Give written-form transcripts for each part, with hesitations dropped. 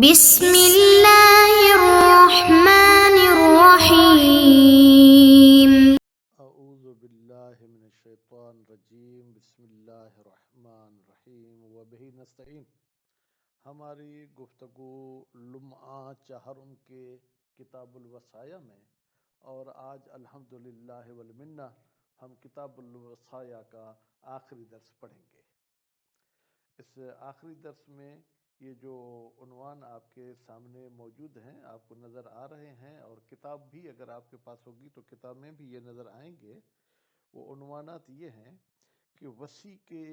بسم اللہ الرحمن الرحیم۔ اعوذ باللہ من الشیطان الرجیم، بسم اللہ الرحمن الرحیم وبہ نستعین۔ ہماری گفتگو لمعہ چہرم کے کتاب الوصایا میں، اور آج الحمدللہ والمنہ ہم کتاب الوصایا کا آخری درس پڑھیں گے۔ اس آخری درس میں یہ جو عنوان آپ کے سامنے موجود ہیں، آپ کو نظر آ رہے ہیں، اور کتاب بھی اگر آپ کے پاس ہوگی تو کتاب میں بھی یہ نظر آئیں گے۔ وہ عنوانات یہ ہیں کہ وصی کے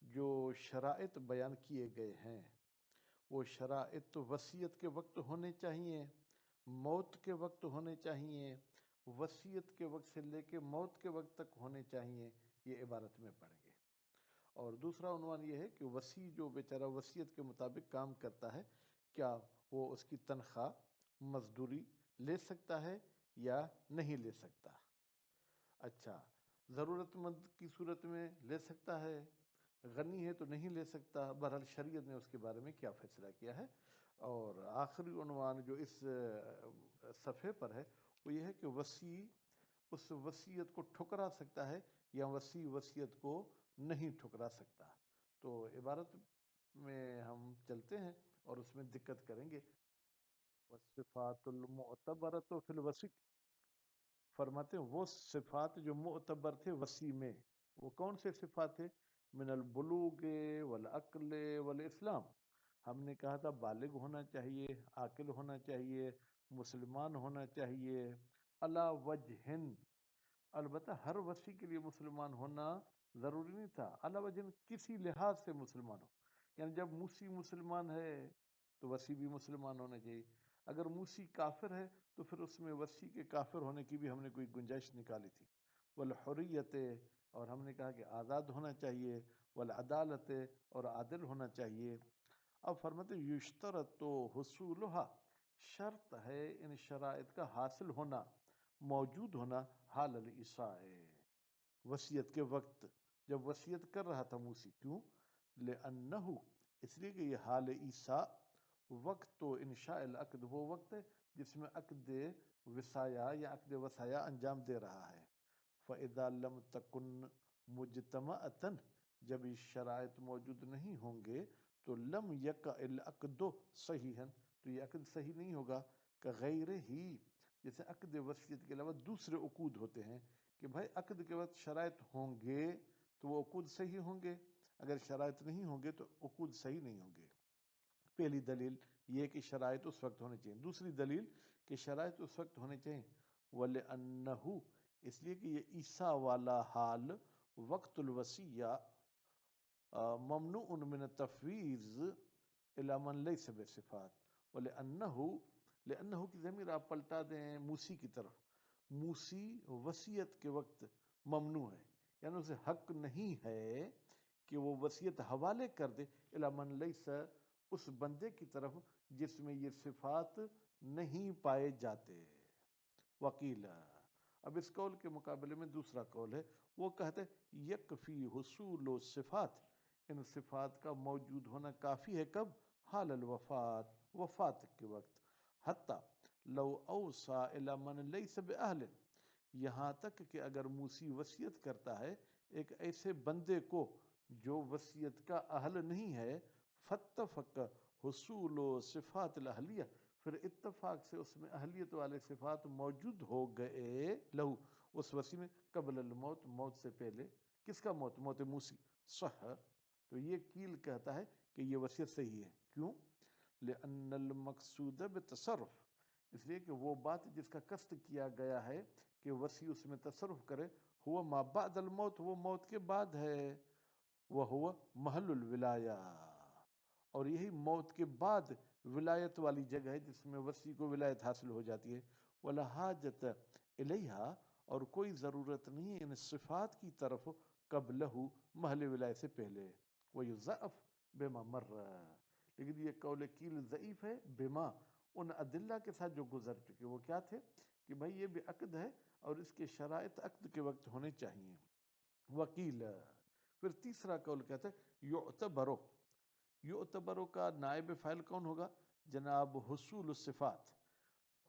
جو شرائط بیان کیے گئے ہیں، وہ شرائط وصیت کے وقت ہونے چاہیے، موت کے وقت ہونے چاہیے، وصیت کے وقت سے لے کے موت کے وقت تک ہونے چاہیے، یہ عبارت میں پڑھیں گے۔ اور دوسرا عنوان یہ ہے کہ وصی جو بیچارہ وصیت کے مطابق کام کرتا ہے، کیا وہ اس کی تنخواہ مزدوری لے سکتا ہے یا نہیں لے سکتا؟ اچھا، ضرورت مند کی صورت میں لے سکتا ہے، غنی ہے تو نہیں لے سکتا۔ بہرحال شریعت نے اس کے بارے میں کیا فیصلہ کیا ہے۔ اور آخری عنوان جو اس صفحے پر ہے وہ یہ ہے کہ وصی اس وصیت کو ٹھکرا سکتا ہے یا وصی وصیت کو نہیں ٹھکرا سکتا۔ تو عبارت میں ہم چلتے ہیں اور اس میں دقت کریں گے۔ والصفات المعتبرۃ فی الوصی، فرماتے ہیں وہ صفات جو معتبر تھے وصی میں، وہ کون سے صفات تھے؟ من البلوغ والعقل والاسلام، ہم نے کہا تھا بالغ ہونا چاہیے، عاقل ہونا چاہیے، مسلمان ہونا چاہیے، علی وجہ، البتہ ہر وصی کے لیے مسلمان ہونا ضروری نہیں تھا، علی وجہ کسی لحاظ سے مسلمان ہو، یعنی جب موسی مسلمان ہے تو وصی بھی مسلمان ہونا چاہیے، اگر موسی کافر ہے تو پھر اس میں وصی کے کافر ہونے کی بھی ہم نے کوئی گنجائش نکالی تھی۔ والحریت، اور ہم نے کہا کہ آزاد ہونا چاہیے، والعدالت، اور عادل ہونا چاہیے۔ اب فرماتے یشترط حصولها، شرط ہے ان شرائط کا حاصل ہونا، موجود ہونا، حال العصاء، وصیت کے وقت، جب وصیت کر رہا تھا موسی، کیوں؟ لأنہ، اس لیے کہ یہ حال عیسیٰ وقت تو انشاء العقد، وہ وقت ہے جس میں عقد وصایا یا عقد وصایا انجام دے رہا ہے۔ فَإِذَا لَمْ تَكُنْ مُجْتَمَعَةً، جب یہ شرائط موجود نہیں ہوں گے تو لم یک العقد صحیحا، تو یہ عقد صحیح نہیں ہوگا، کہ غیر ہی، جیسے عقد وصیت کے علاوہ دوسرے عقود ہوتے ہیں کہ بھائی عقد کے وقت شرائط ہوں گے تو وہ عقود صحیح ہوں گے، اگر شرائط نہیں ہوں گے تو عقود صحیح نہیں ہوں گے۔ پہلی دلیل یہ کہ شرائط اس وقت ہونے چاہیے، دوسری دلیل کہ شرائط اس وقت ہونے چاہیے وَلِأَنَّهُ، اس لیے کہ یہ عیسیٰ والا حال وقت الوصیہ ممنوع من التفویض الی من لیس بصفات، لأنہ کی ضمیر آپ پلٹا دیں موسی کی طرف، موسی وصیت کے وقت ممنوع ہے، یعنی اسے حق نہیں ہے کہ وہ وصیت حوالے کر دے الی من لیس، اس بندے کی طرف جس میں یہ صفات نہیں پائے جاتے۔ وکیل، اب اس قول کے مقابلے میں دوسرا قول ہے، وہ کہتے یکفی حصول و صفات، ان صفات کا موجود ہونا کافی ہے، کب؟ حال الوفات، وفات کے وقت، حتی لو اوصى الی من لیس باہل، یہاں تک کہ اگر موسی وصیت کرتا ہے ایک ایسے بندے کو جو وصیت کا اہل نہیں ہے، فاتفق حصول و صفات الاہلیہ، پھر اتفاق سے اس میں اہلیت والے صفات موجود ہو گئے، لہو، اس وصی میں، قبل الموت، موت سے پہلے، کس کا موت؟ موت موسی، صح، تو یہ کیل کہتا ہے کہ یہ وصیت صحیح ہے، کیوں؟ لأن المقصود بتصرف، اس لیے کہ وہ بات جس کا قصد کیا گیا ہے کہ وصی اس میں تصرف کرے، ہوا ما بعد الموت، وہ موت کے بعد ہے، وہو محل الولایہ، اور یہی موت کے بعد ولایت والی جگہ ہے جس میں وصی کو ولایت حاصل ہو جاتی ہے۔ ولا حاجت الیہا، اور کوئی ضرورت نہیں ہے ان صفات کی طرف، قبلہ، محل ولایت سے پہلے۔ ویضعف بما مر، لیکن یہ قول کیل ضعیف ہے، بما، ان ادلہ کے ساتھ جو گزر چکے، وہ کیا تھے کہ بھائی یہ بھی عقد ہے اور اس کے شرائط عقد کے وقت ہونے چاہیے۔ وکیل، پھر تیسرا قول کہتا ہے یعتبرو، یعتبرو کا نائب فاعل کون ہوگا؟ جناب حصول الصفات،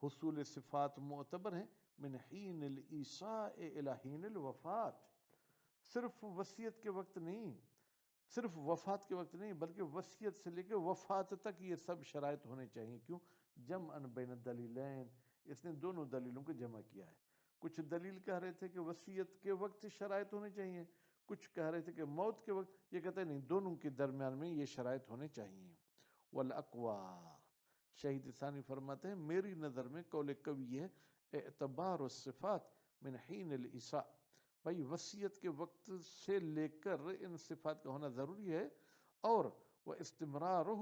حصول صفات معتبر ہیں من حین الایصاء الی حین الوفات، صرف وصیت کے وقت نہیں، صرف وفات کے وقت نہیں، بلکہ وصیت سے لے کے وفات تک یہ سب شرائط ہونے چاہیے. کیوں؟ جمعا بین الدلیلین، اس نے دونوں دلیلوں کو جمع کیا ہے. کچھ دلیل کہہ رہے تھے کہ وصیت کے وقت شرائط ہونے چاہیے، کچھ کہہ رہے تھے کہ موت کے وقت، یہ کہتے ہیں نہیں، دونوں کے درمیان میں یہ شرائط ہونے چاہیے. والاقوا، شہید ثانی فرماتے ہیں میری نظر میں قول قوی ہے اعتبار الصفات من حین العصاء، بھائی وصیت کے وقت سے لے کر ان صفات کا ہونا ضروری ہے، اور وہ استمرارہ،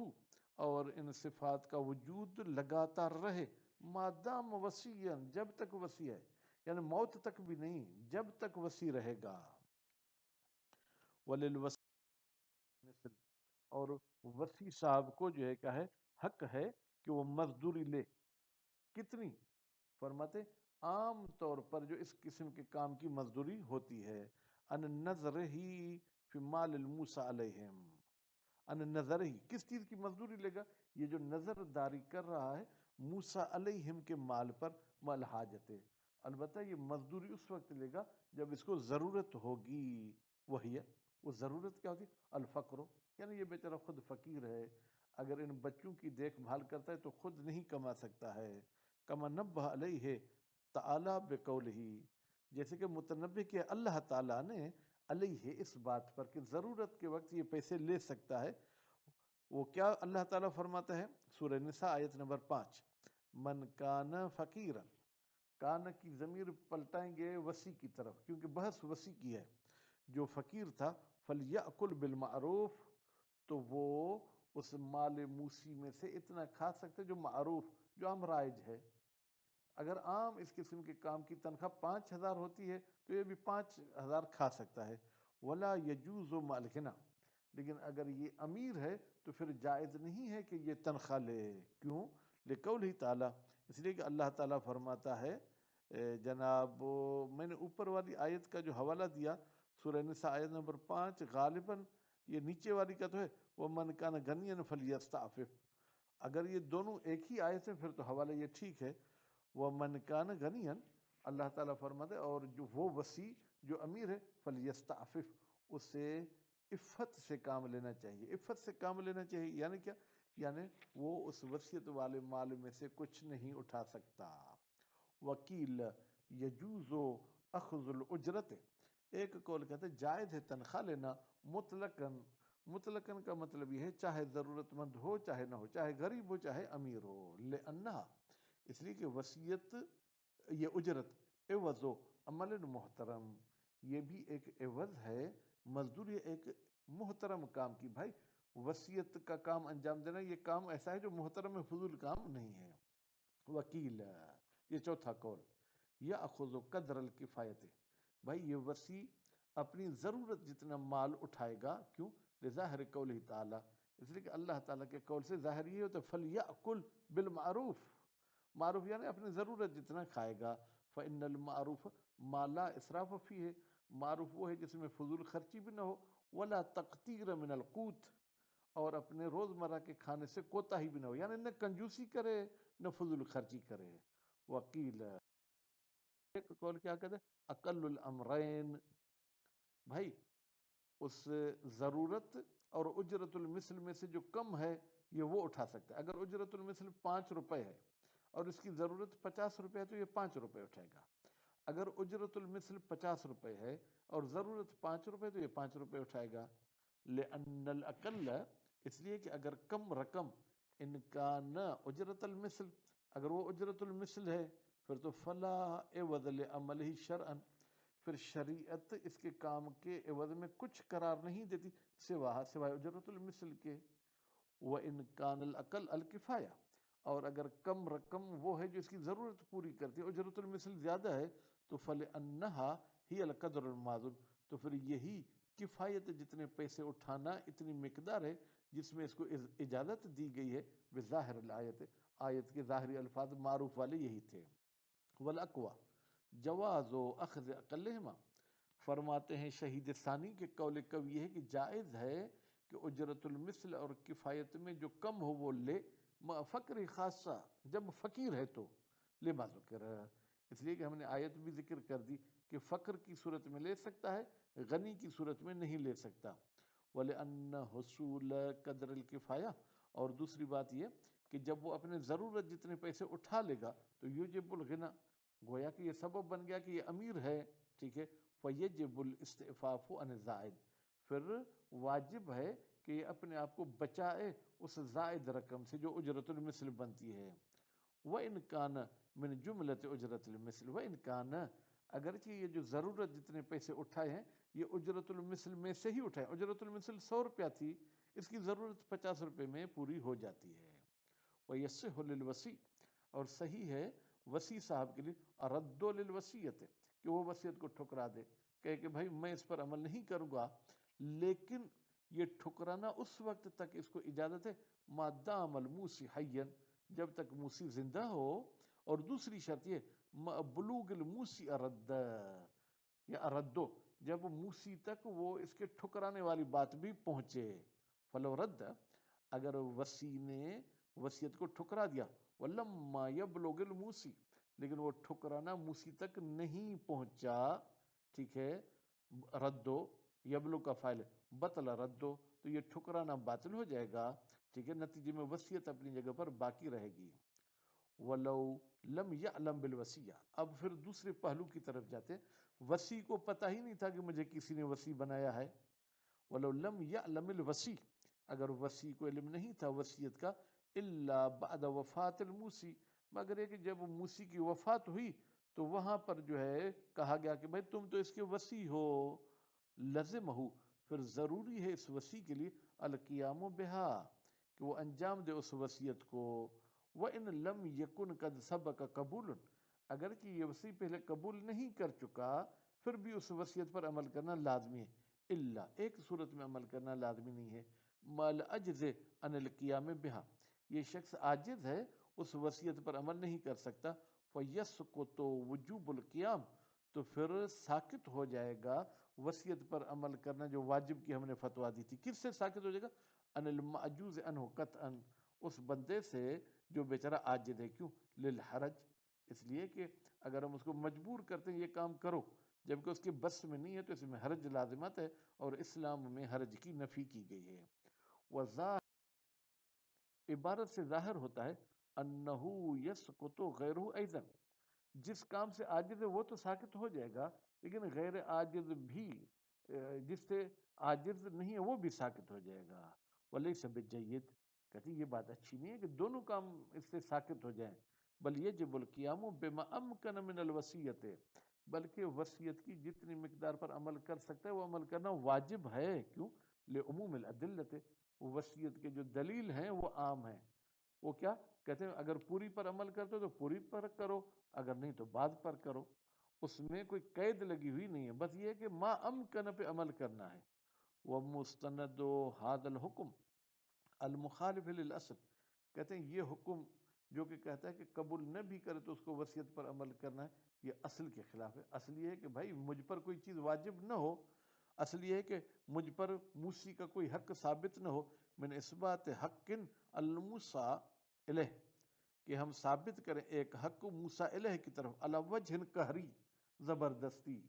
اور ان صفات کا وجود لگاتار رہے، مادام وصیًا، جب تک وصی ہے، یعنی موت تک بھی نہیں، جب تک وصی رہے گا. وللوصی مثل، اور وصی صاحب کو جو ہے کیا ہے، حق ہے کہ وہ مزدوری لے. کتنی؟ فرماتے عام طور پر جو اس قسم کے کام کی مزدوری ہوتی ہے، ان نظر ہی فی مال الموسیٰ علیہم، ان نظر ہی، کس چیز کی مزدوری لے گا؟ یہ جو نظر داری کر رہا ہے موسیٰ علیہم کے مال پر، مال حاجت، البتہ یہ مزدوری اس وقت لے گا جب اس کو ضرورت ہوگی. وہی ہے، وہ ضرورت کیا ہوتی؟ الفقر، یعنی یہ بیچارہ خود فقیر ہے، اگر ان بچوں کی دیکھ بھال کرتا ہے تو خود نہیں کما سکتا ہے. کما نبہ علیہ تعالیٰ بقولہ، جیسے کہ متنبہ کیا اللہ تعالیٰ نے علیہ اس بات پر کہ ضرورت کے وقت یہ پیسے لے سکتا ہے. وہ کیا اللہ تعالیٰ فرماتا ہے سورہ نساء آیت نمبر 5، من کان فقیرا، کان کی ضمیر پلٹائیں گے وسیع کی طرف، کیونکہ بحث وسیع کی ہے. جو فقیر تھا فلیأکل بالمعروف، تو وہ اس مال موسی میں سے اتنا کھا سکتے جو معروف، جو عام رائج ہے. اگر عام اس قسم کے کام کی تنخواہ 5,000 ہوتی ہے تو یہ بھی 5,000 کھا سکتا ہے. ولا یجوز مال غنی، لیکن اگر یہ امیر ہے تو پھر جائز نہیں ہے کہ یہ تنخواہ لے. کیوں؟ لقولہ تعالیٰ، اس لیے کہ اللہ تعالیٰ فرماتا ہے جناب، میں نے اوپر والی آیت کا جو حوالہ دیا سورہ نساء آیت نمبر 5، غالباً یہ نیچے والی کا تو ہے وَمَنْ كَانَ غَنِيًّا فَلْيَسْتَعْفِفْ، اگر یہ دونوں ایک ہی آیت ہے پھر تو حوالہ یہ ٹھیک ہے. وَمَنْ كَانَ غَنِيًّا، اللہ تعالیٰ فرماتے اور جو وہ وسیع جو امیر ہے فَلْيَسْتَعْفِفْ، اسے عفت سے کام لینا چاہیے. عفت سے کام لینا چاہیے یعنی کیا؟ یعنی وہ اس وصیت والے مال میں سے کچھ نہیں اٹھا سکتا. وکیل یجوز اخذ الاجرت، ایک قول کہتے ہیں جائز ہے تنخواہ لینا مطلقاً. مطلقاً کا مطلب یہ ہے چاہے ضرورت مند ہو چاہے نہ ہو، چاہے غریب ہو چاہے امیر ہو. لأنہا، اس لیے کہ وصیت، یہ اجرت عوض و عمل محترم، یہ بھی ایک عوض ہے، مزدوری ایک محترم کام کی. بھائی وصیت کا کام انجام دینا یہ کام ایسا ہے جو محترم فضول کام نہیں ہے. وکیل، یہ چوتھا قول، یاخذ قدر الکفایت، بھائی یہ وصی اپنی ضرورت جتنا مال اٹھائے گا. کیوں؟ لظاہر قولہ تعالیٰ، اس لیے کہ اللہ تعالیٰ کے قول سے ظاہر یہ ہوتا ہے فلیأکل بالمعروف، معروف یعنی اپنی ضرورت جتنا کھائے گا. فإن المعروف ما لا اسراف فیہ، معروف وہ ہے جس میں فضول خرچی بھی نہ ہو، ولا تقتیر من القوت، اور اپنے روزمرہ کے کھانے سے کوتاہی بھی نہ ہو، یعنی نہ کنجوسی کرے نہ فضول خرچی کرے. وکیل، ایک قول کیا کہتے ہیں اقل الامرین، بھائی اس ضرورت اور اجرت المثل میں سے جو کم ہے یہ وہ اٹھا سکتا ہے. اگر اجرت المثل 5 روپے ہے اور اس کی ضرورت 50 روپے ہے تو یہ 5 روپے اٹھائے گا. اگر اجرت المثل 50 روپے ہے اور ضرورت 5 روپے تو یہ 5 روپے اٹھائے گا. لأن الاقل، اس لیے کہ اگر کم رقم، ان کا نہ اجرت المثل، اگر وہ اجرت المثل ہے پھر تو فلا عوض لعملہ شرعا، پھر شریعت اس کے کام کے عوض میں کچھ قرار نہیں دیتی سوائے اجرت المثل کے. وَإِنْ كَانَ الْأَقَلُّ الْكِفَایَہ، اور اگر کم رقم وہ ہے جو اس کی ضرورت پوری کرتی ہے، اجرت المثل زیادہ ہے، تو فَلِأَنَّهَا هِيَ الْقَدْرُ الْمَعْدُودُ، تو پھر یہی کفایت جتنے پیسے اٹھانا اتنی مقدار ہے جس میں اس کو اجازت دی گئی ہے بظاہر الآیت، آیت کے ظاہری الفاظ معروف والے یہی تھے. والاقوا جواز و اخذ اقلہما، فرماتے ہیں شہید ثانی کے قول قوی ہے کہ جائز ہے کہ اجرت المثل اور کفایت میں جو کم ہو وہ لے، فقر خاصہ جب فقیر ہے تو لما ذکر، اس لیے کہ ہم نے آیت بھی ذکر کر دی کہ فقر کی صورت میں لے سکتا ہے، غنی کی صورت میں نہیں لے سکتا۔ وَلِأَنَّ حُصُولَ قَدْرِ الْكِفَایہ، اور دوسری بات یہ کہ جب وہ اپنے ضرورت جتنے پیسے اٹھا لے گا تو یجب الغنا، گویا کہ یہ سبب بن گیا کہ یہ امیر ہے، ٹھیک ہے، فَيَجِبُ الْإِسْتِعْفَافُ عَنِ الزَّائِدِ، پھر واجب ہے کہ یہ اپنے آپ کو بچائے اس زائد رقم سے جو اجرت المثل بنتی ہے۔ وَإِنْ كَانَ مِنْ جُمْلَةِ اجرت المثل، وَإِنْ كَانَ، اگرچہ یہ جو ضرورت جتنے پیسے اٹھائے ہیں یہ اجرت المثل میں سے ہی اٹھائے، اجرت المثل 100 روپیہ تھی، اس کی ضرورت 50 روپے میں پوری ہو جاتی ہے۔ وَيَصِحُ لِلْوَصِي، اور صحیح ہے وصی صاحب کے لیے، اردو للوصیت، کہ وہ وصیت کو ٹھکرا دے، کہے کہ بھائی میں اس پر عمل نہیں کروں گا، لیکن یہ ٹھکرانا اس وقت تک اس کو اجازت ہے ما دام الموسی حیًا، جب تک موسی زندہ ہو، اور دوسری شرط یہ بلوغ الموسی ارد، یا اردو، جب موسی تک وہ اس کے ٹھکرانے والی بات بھی پہنچے۔ فلو رد، اگر وصی نے وصیت کو ٹھکرا دیا، ولما یبلغ الموسی، لیکن وہ ٹھکرانا موسی تک نہیں پہنچا، ٹھیک ہے، ردو، یبلغ کا فاعل بطل ردو، تو یہ ٹھکرانا باطل ہو جائے گا، ٹھیک ہے، نتیجے میں وصیت اپنی جگہ پر باقی رہے گی۔ وَلَوْ لَمْ يَعْلَمْ بِالْوَصِیَّہ، اب پھر دوسرے پہلو کی طرف جاتے ہیں، وصی کو پتہ ہی نہیں تھا کہ مجھے کسی نے وصی بنایا ہے۔ وَلَوْ لَمْ يَعْلَمِ الْوَصِی، اگر وصی کو علم نہیں تھا وصیت کا، إِلَّا بَعْدَ وفات الموسی، مگر یہ کہ جب موسی کی وفات ہوئی تو وہاں پر جو ہے کہا گیا کہ بھائی تم تو اس کے وصی ہو، لزمہ، پھر ضروری ہے اس وصی کے لیے القیام بہا، کہ وہ انجام دے اس وصیت کو۔ وَإِن لَمْ يَكُنْ قَدْ سَبَقَ قَبُولٌ، اگرچہ یہ وصی پہلے قبول نہیں کر چکا پھر بھی اس وصیت پر عمل کرنا لازمی ہے، الا، ایک صورت میں عمل کرنا لازمی نہیں ہے، مال عجز عن القیام بہا، یہ شخص عاجز ہے اس وصیت پر عمل نہیں کر سکتا، فَيَسْقُطُ وُجُوبُ القیام، تو پھر ساقط ہو جائے گا وصیت پر عمل کرنا جو واجب کی ہم نے فتویٰ دی تھی۔ کس سے ساقط ہو جائے گا؟ ان المعجوز عنہ قطعا، اس بندے سے جو بیچارہ عاجز ہے، کیوں؟ للحرج، اس لیے کہ اگر ہم اس کو مجبور کرتے ہیں یہ کام کرو جبکہ اس کے بس میں نہیں ہے تو اس میں حرج لازمت ہے، اور اسلام میں حرج کی نفی کی گئی ہے۔ وَظَاہر، عبارت سے ظاہر ہوتا ہے انہو یسقط غیرہ ایضا، جس کام سے عاجز ہے وہ تو ساقط ہو جائے گا، لیکن غیر عاجز بھی، جس سے عاجز نہیں ہے وہ بھی ساقط ہو جائے گا۔ ولیس بجید، کہتی یہ بات اچھی نہیں ہے کہ دونوں کام اس سے ساقط ہو جائیں، بل یجب القیام بما امکن من الوصیت، بلکہ وصیت کی جتنی مقدار پر عمل کر سکتا ہے وہ عمل کرنا واجب ہے، کیوں؟ لعموم الادلت، وصیت کے جو دلیل ہیں وہ عام ہیں، وہ کیا کہتے ہیں؟ اگر پوری پر عمل کرتے ہو تو پوری پر کرو، اگر نہیں تو بعد پر کرو، اس میں کوئی قید لگی ہوئی نہیں ہے، بس یہ ہے کہ ما امکن پہ عمل کرنا ہے۔ وَمُسْتَنَدُ هَذَا الْحُكْمِ الْمُخَالِفِ لِلْأَصْلِ، کہتے ہیں یہ حکم جو کہ کہتا ہے کہ قبول نہ بھی کرے تو اس کو وصیت پر عمل کرنا ہے، یہ اصل کے خلاف ہے۔ اصل یہ ہے کہ بھائی مجھ پر کوئی چیز واجب نہ ہو، اصل یہ ہے کہ مجھ پر موسی کا کوئی حق ثابت نہ ہو، من اثبات حق الموسیٰ الیہ، کہ ہم ثابت کریں ایک حق موسیٰ الیہ کی طرف، علی وجہ قہری، زبردستی،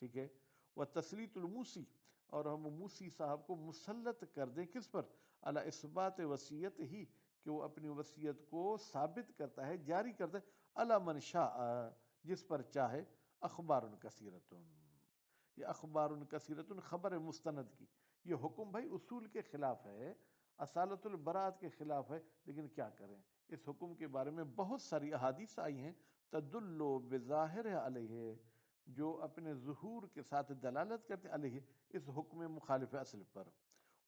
ٹھیک ہے، و تسلیط الموسی، اور ہم موسی صاحب کو مسلط کر دیں کس پر؟ علی اثبات وصیت ہی، کہ وہ اپنی وصیت کو ثابت کرتا ہے، جاری کرتا ہے، علی من شاء، جس پر چاہے، اخبار کثیرۃ، یہ اخبار کثیرۃ خبر مستند کی، یہ حکم بھائی اصول کے خلاف ہے، اصالت البراءت کے خلاف ہے، لیکن کیا کریں، اس حکم کے بارے میں بہت ساری احادیث آئی ہیں تدل بظاہر علیہ، جو اپنے ظہور کے ساتھ دلالت کرتے علیہ اس حکم مخالف اصل پر۔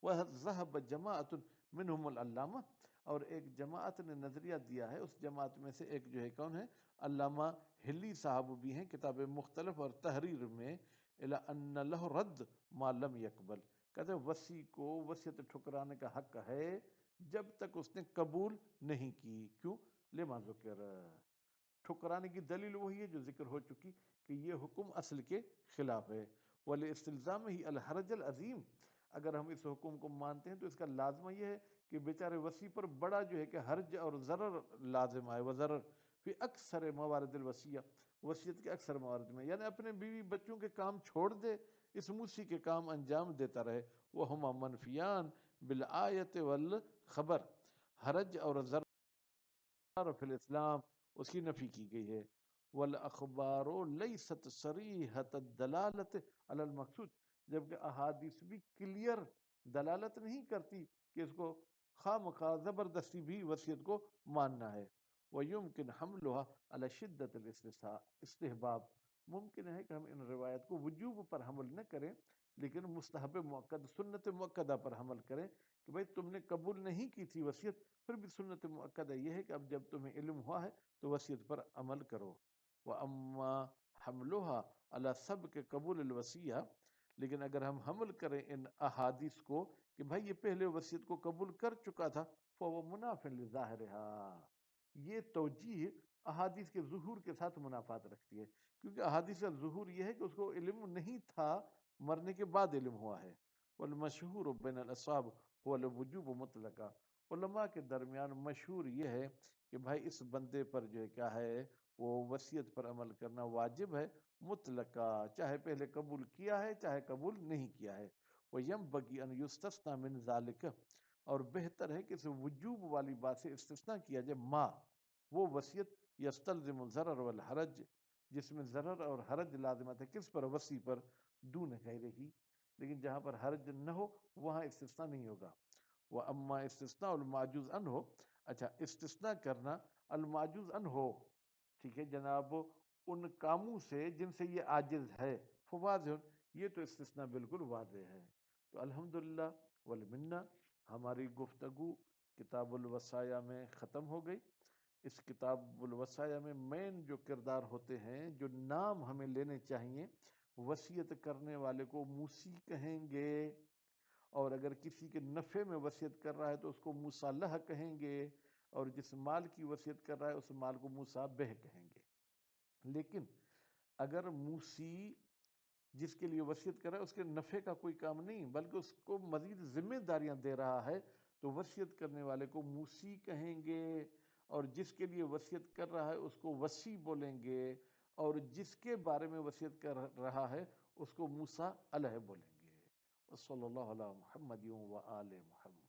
وَذَهَبَ جَمَاعَةٌ مِنْهُمُ العلامہ، اور ایک جماعت نے نظریہ دیا ہے، اس جماعت میں سے ایک جو ہے کون ہے؟ علامہ ہلی صاحب بھی ہیں، کتاب مختلف اور تحریر میں، الی ان لہ رد ما لم یقبل، کہتے ہیں وصی کو وصیت ٹھکرانے کا حق ہے جب تک اس نے قبول نہیں کی، کیوں؟ لما ذکر، ٹھکرانے کی دلیل وہی ہے جو ذکر ہو چکی کہ یہ حکم اصل کے خلاف ہے۔ وَلِاسْتِلْزَامِهِ الْحَرَجَ الْعَظِيمِ، اگر ہم اس حکم کو مانتے ہیں تو اس کا لازمہ یہ ہے کہ بیچارے وصی پر بڑا جو ہے کہ حرج اور ضرر لازم آئے، وضرر فی اکثر موارد الوصیہ، وصیت کے اکثر موارد میں، یعنی اپنے بیوی بچوں کے کام چھوڑ دے، اس موسی کے کام انجام دیتا رہے، وہ ہما منفیان بالآیت والخبر، حرج اور ضرر فی الاسلام اس کی نفی کی گئی ہے، والاخبار لیست صریحۃ الدلالت علی المقصود، جبکہ احادیث بھی کلیئر دلالت نہیں کرتی کہ اس کو خواہ مخواہ زبردستی بھی وصیت کو ماننا ہے، ویمکن حملها علی شدت استحباب، ممکن ہے کہ ہم ان روایت کو وجوب پر حمل نہ کریں لیکن مستحب مؤکد سنت مؤکدہ پر حمل کریں کہ بھئی تم نے قبول نہیں کی تھی وصیت، پھر بھی سنت مؤکدہ یہ ہے کہ اب جب تمہیں علم ہوا ہے تو وصیت پر عمل کرو، وَأَمَّا حَمْلُهَا عَلَى سَبْقِ قبول الوصیہ، لیکن اگر ہم حمل کریں ان احادیث کو کہ بھائی یہ پہلے وصیت کو قبول کر چکا تھا، فَهُوَ مُنَافٍ لِظَاهِرِهَا، یہ توجیہ احادیث کے ظہور کے ساتھ منافات رکھتی ہے، کیونکہ احادیث کا ظہور یہ ہے کہ اس کو علم نہیں تھا، مرنے کے بعد علم ہوا ہے، والمشہور بین الاصحاب هو الوجوب مطلقا، علماء کے درمیان مشہور یہ ہے کہ بھائی اس بندے پر جو ہے کیا ہے وہ وصیت پر عمل کرنا واجب ہے مطلقا، چاہے پہلے قبول کیا ہے چاہے قبول نہیں کیا ہے، وَيَنبَغِي أَن يُسْتَثْنَى مِنْ ذَلِكَ، اور بہتر ہے کہ اس وجوب والی بات سے استثناء کیا جائے، ما وہ وصیت یستلزم الضرر والحرج، جس میں ضرر اور حرج لازمت ہے، کس پر؟ وصی پر، دون غیرہی، لیکن جہاں پر حرج نہ ہو وہاں استثناء نہیں ہوگا، وَأَمَّا استثناء المعجوز عنہ، اچھا استثناء کرنا المعجوز عنہ، ٹھیک ہے جناب، ان کاموں سے جن سے یہ عاجز ہے، فواضح، یہ تو استثناء بالکل واضح ہے، تو الحمدللہ والمنہ، ہماری گفتگو کتاب الوصایا میں ختم ہو گئی۔ اس کتاب الوصایا میں مین جو کردار ہوتے ہیں، جو نام ہمیں لینے چاہیے، وصیت کرنے والے کو موسی کہیں گے، اور اگر کسی کے نفع میں وصیت کر رہا ہے تو اس کو مصالح کہیں گے، اور جس مال کی وصیت کر رہا ہے اس مال کو مصابہ کہیں گے، لیکن اگر موسی جس کے لیے وصیت کر رہا ہے اس کے نفع کا کوئی کام نہیں بلکہ اس کو مزید ذمہ داریاں دے رہا ہے، تو وصیت کرنے والے کو موسی کہیں گے، اور جس کے لیے وصیت کر رہا ہے اس کو وصی بولیں گے، اور جس کے بارے میں وصیت کر رہا ہے اس کو موسیٰ علیہ بولیں گے۔ صلی اللہ علیہ محمد و آل محمد۔